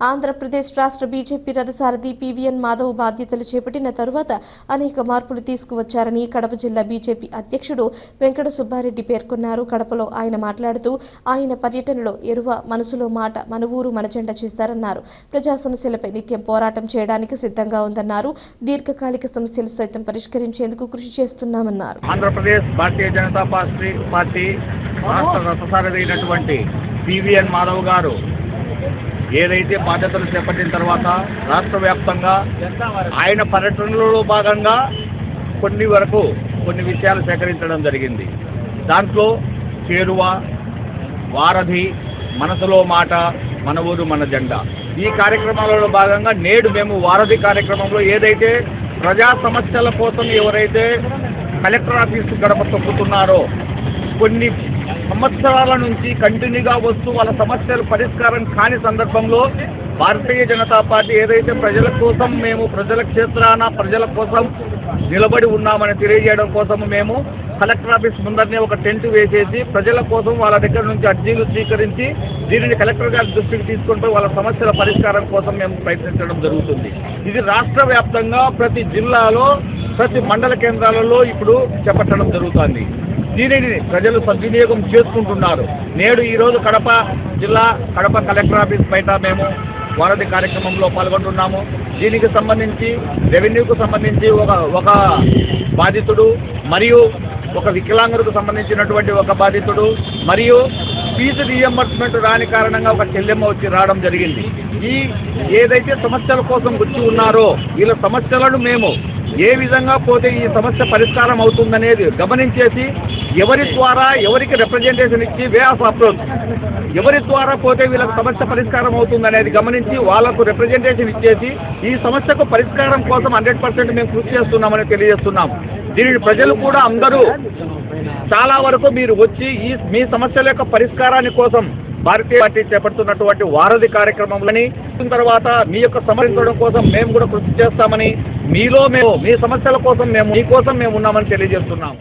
ఆంధ్రప్రదేశ్ రాష్ట్ర బీజేపీ రథసారథి పివిఎన్ మాధవ్ బాధ్యతలు చేపట్టిన తరువాత అనేక మార్పులు తీసుకువచ్చారని కడప జిల్లా బీజేపీ అధ్యక్షుడు వెంకట సుబ్బారెడ్డి పేర్కొన్నారు. కడపలో ఆయన మాట్లాడుతూ ఆయన పర్యటనలో ఎరువ మనసులో మాట మన ఊరు మన జెండా చేశారన్నారు. ప్రజా సమస్యలపై నిత్యం పోరాటం చేయడానికి సిద్ధంగా ఉందన్నారు. దీర్ఘకాలిక సమస్యలు సైతం పరిష్కరించేందుకు కృషి చేస్తున్నామన్నారు. ఆంధ్రప్రదేశ్ భారతీయ జనతా పార్టీ రాష్ట్ర రథసారథి అయినటువంటి పివిఎన్ మాధవ్ గారు ఏదైతే బాధ్యతలు చేపట్టిన తర్వాత రాష్ట్ర వ్యాప్తంగా ఆయన పర్యటనలో భాగంగా కొన్ని విషయాలు సేకరించడం జరిగింది. దాంట్లో చేరువ, వారధి, మనసులో మాట, మన ఊరు మన జెండా ఈ కార్యక్రమాలలో భాగంగా నేడు మేము వారధి కార్యక్రమంలో ఏదైతే ప్రజా సమస్యల కోసం ఎవరైతే కలెక్టర్ ఆఫీసు గడప తొక్కుతున్నారో కొన్ని సంవత్సరాల నుంచి కంటిన్యూగా వస్తూ వాళ్ళ సమస్యలు పరిష్కారం కాని సందర్భంలో భారతీయ జనతా పార్టీ ఏదైతే ప్రజల కోసం మేము ప్రజల క్షేత్రాన ప్రజల కోసం నిలబడి ఉన్నామని తెలియజేయడం కోసం మేము కలెక్టర్ ఆఫీస్ ముందరనే ఒక టెంట్ వేసేసి ప్రజల కోసం వాళ్ళ దగ్గర నుంచి అర్జీలు స్వీకరించి దీనిని కలెక్టర్ గారి దృష్టికి తీసుకుంటూ వాళ్ళ సమస్యల పరిష్కారం కోసం మేము ప్రయత్నించడం జరుగుతుంది. ఇది రాష్ట్ర వ్యాప్తంగా ప్రతి జిల్లాలో ప్రతి మండల కేంద్రాలలో ఇప్పుడు చేపట్టడం జరుగుతుంది. దీనిని ప్రజలు సద్వినియోగం చేసుకుంటున్నారు. నేడు ఈరోజు కడప జిల్లా కడప కలెక్టర్ ఆఫీస్ బయట మేము వారధి కార్యక్రమంలో పాల్గొంటున్నాము. దీనికి సంబంధించి రెవెన్యూకు సంబంధించి ఒక బాధితుడు మరియు ఒక వికలాంగులకు సంబంధించినటువంటి ఒక బాధితుడు మరియు ఫీజు రీఎంబర్స్మెంట్ రాని కారణంగా ఒక చెల్లెమ్మ వచ్చి రావడం జరిగింది. ఈ ఏదైతే సమస్యల కోసం వచ్చి ఉన్నారో వీళ్ళ సమస్యలను మేము ఏ విధంగా పోతే ఈ సమస్య పరిష్కారం అవుతుందనేది గమనించేసి ఎవరి ద్వారా ఎవరికి రిప్రజెంటేషన్ ఇచ్చి వే ఆఫ్ అప్రోచ్ ఎవరి ద్వారా పోతే వీళ్ళకి సమస్య పరిష్కారం అవుతుందనేది గమనించి వాళ్లకు రిప్రజెంటేషన్ ఇచ్చేసి ఈ సమస్యకు పరిష్కారం కోసం 100% మేము కృషి చేస్తున్నామని తెలియజేస్తున్నాం. దీనిని ప్రజలు కూడా అందరూ చాలా వరకు మీరు వచ్చి మీ సమస్యల యొక్క పరిష్కారాన్ని కోసం భారతీయ పార్టీ చేపడుతున్నటువంటి వారధి కార్యక్రమంలోని తర్వాత మీ యొక్క సమరించడం కోసం మేము కూడా కృషి చేస్తామని మీ సమస్యల కోసం మీకోసం మేము ఉన్నామని తెలియజేస్తున్నాము.